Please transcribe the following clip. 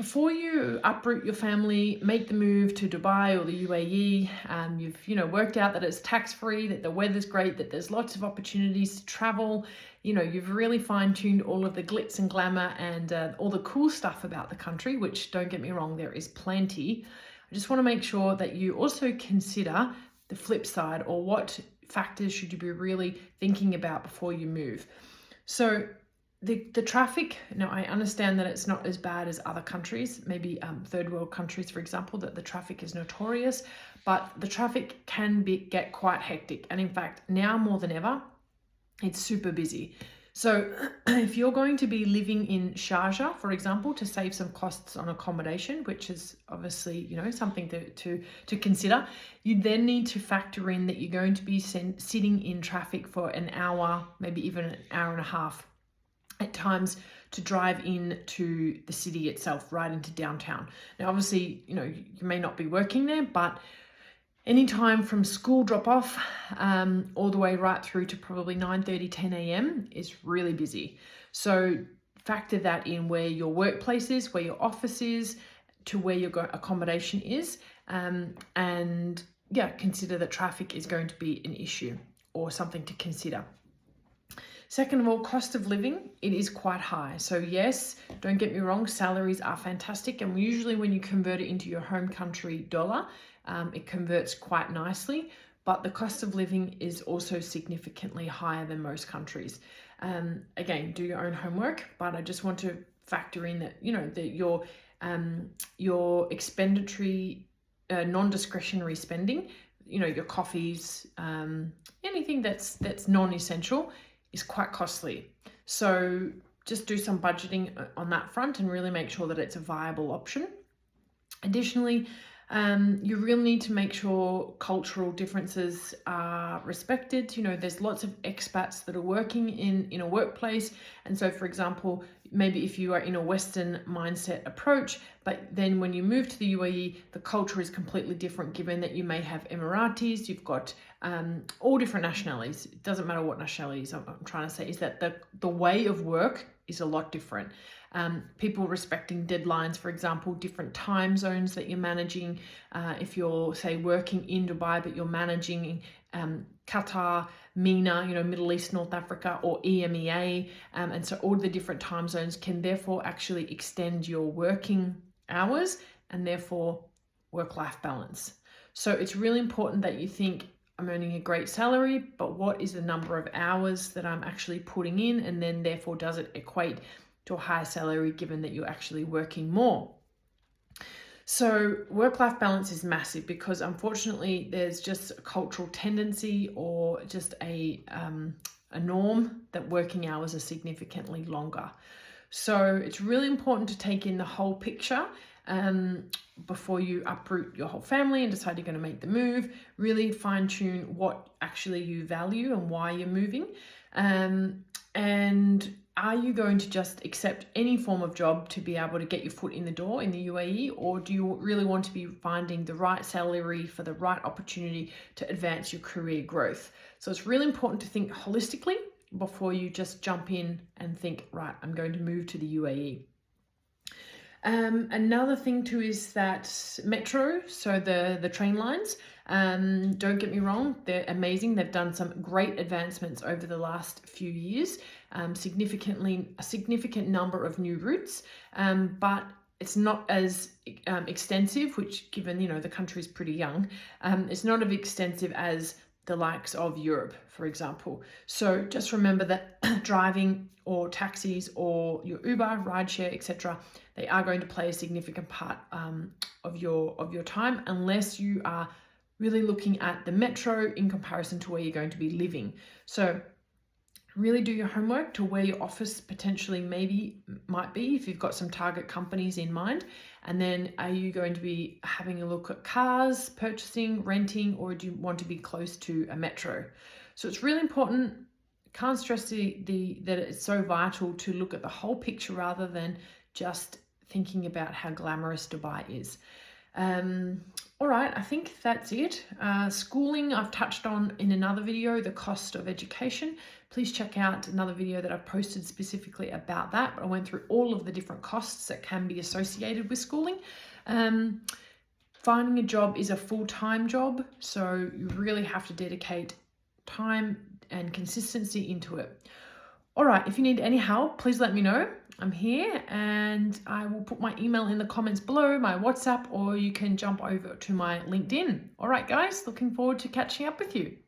Before you uproot your family, make the move to Dubai or the UAE, you've worked out that it's tax-free, that the weather's great, that there's lots of opportunities to travel. You've really fine-tuned all of the glitz and glamour and all the cool stuff about the country, which, don't get me wrong, there is plenty. I just want to make sure that you also consider the flip side, or what factors should you be really thinking about before you move. So the traffic, now I understand that it's not as bad as other countries, maybe third world countries, for example, that the traffic is notorious, but the traffic can get quite hectic. And in fact, now more than ever, it's super busy. So if you're going to be living in Sharjah, for example, to save some costs on accommodation, which is obviously, something to consider, you then need to factor in that you're going to be sitting in traffic for an hour, maybe even an hour and a half at times, to drive in to the city itself, right into downtown. Now, obviously, you may not be working there, but anytime from school drop off all the way right through to probably 9:30, 10 a.m. is really busy. So factor that in, where your workplace is, where your office is, to where your accommodation is. And yeah, consider that traffic is going to be an issue or something to consider. Second of all, cost of living, it is quite high. So yes, don't get me wrong, salaries are fantastic. And usually when you convert it into your home country dollar, it converts quite nicely. But the cost of living is also significantly higher than most countries. Again, do your own homework, but I just want to factor in that, that your expenditure, non-discretionary spending, your coffees, anything that's non-essential, is quite costly. So just do some budgeting on that front and really make sure that it's a viable option. Additionally, you really need to make sure cultural differences are respected. There's lots of expats that are working in a workplace. And so, for example, maybe if you are in a Western mindset approach, but then when you move to the UAE, the culture is completely different, given that you may have Emiratis, you've got all different nationalities. It doesn't matter what nationalities I'm trying to say, is that the way of work is a lot different. People respecting deadlines, for example, different time zones that you're managing. If you're, say, working in Dubai, but you're managing Qatar, MENA, Middle East, North Africa, or EMEA. And so all the different time zones can therefore actually extend your working hours and therefore work-life balance. So it's really important that you think, I'm earning a great salary, but what is the number of hours that I'm actually putting in? And then therefore, does it equate to a higher salary, given that you're actually working more? So work-life balance is massive, because unfortunately there's just a cultural tendency, or just a norm, that working hours are significantly longer. So it's really important to take in the whole picture before you uproot your whole family and decide you're going to make the move. Really fine-tune what actually you value and why you're moving. And are you going to just accept any form of job to be able to get your foot in the door in the UAE? Or do you really want to be finding the right salary for the right opportunity to advance your career growth? So it's really important to think holistically before you just jump in and think, right, I'm going to move to the UAE. Another thing too is that metro, so the train lines, don't get me wrong, they're amazing. They've done some great advancements over the last few years, a significant number of new routes, but it's not as extensive, which, given, the country is pretty young, it's not as extensive as the likes of Europe, for example. So just remember that driving, or taxis, or your Uber, rideshare, etc., they are going to play a significant part of your time, unless you are really looking at the metro in comparison to where you're going to be living. So really do your homework to where your office potentially might be, if you've got some target companies in mind. And then, are you going to be having a look at cars, purchasing, renting, or do you want to be close to a metro? So it's really important. Can't stress that it's so vital to look at the whole picture rather than just thinking about how glamorous Dubai is. All right, I think that's it. Schooling, I've touched on in another video, the cost of education. Please check out another video that I've posted specifically about that. I went through all of the different costs that can be associated with schooling. Finding a job is a full-time job, so you really have to dedicate time and consistency into it. All right, if you need any help, please let me know. I'm here, and I will put my email in the comments below, my WhatsApp, or you can jump over to my LinkedIn. All right, guys, looking forward to catching up with you.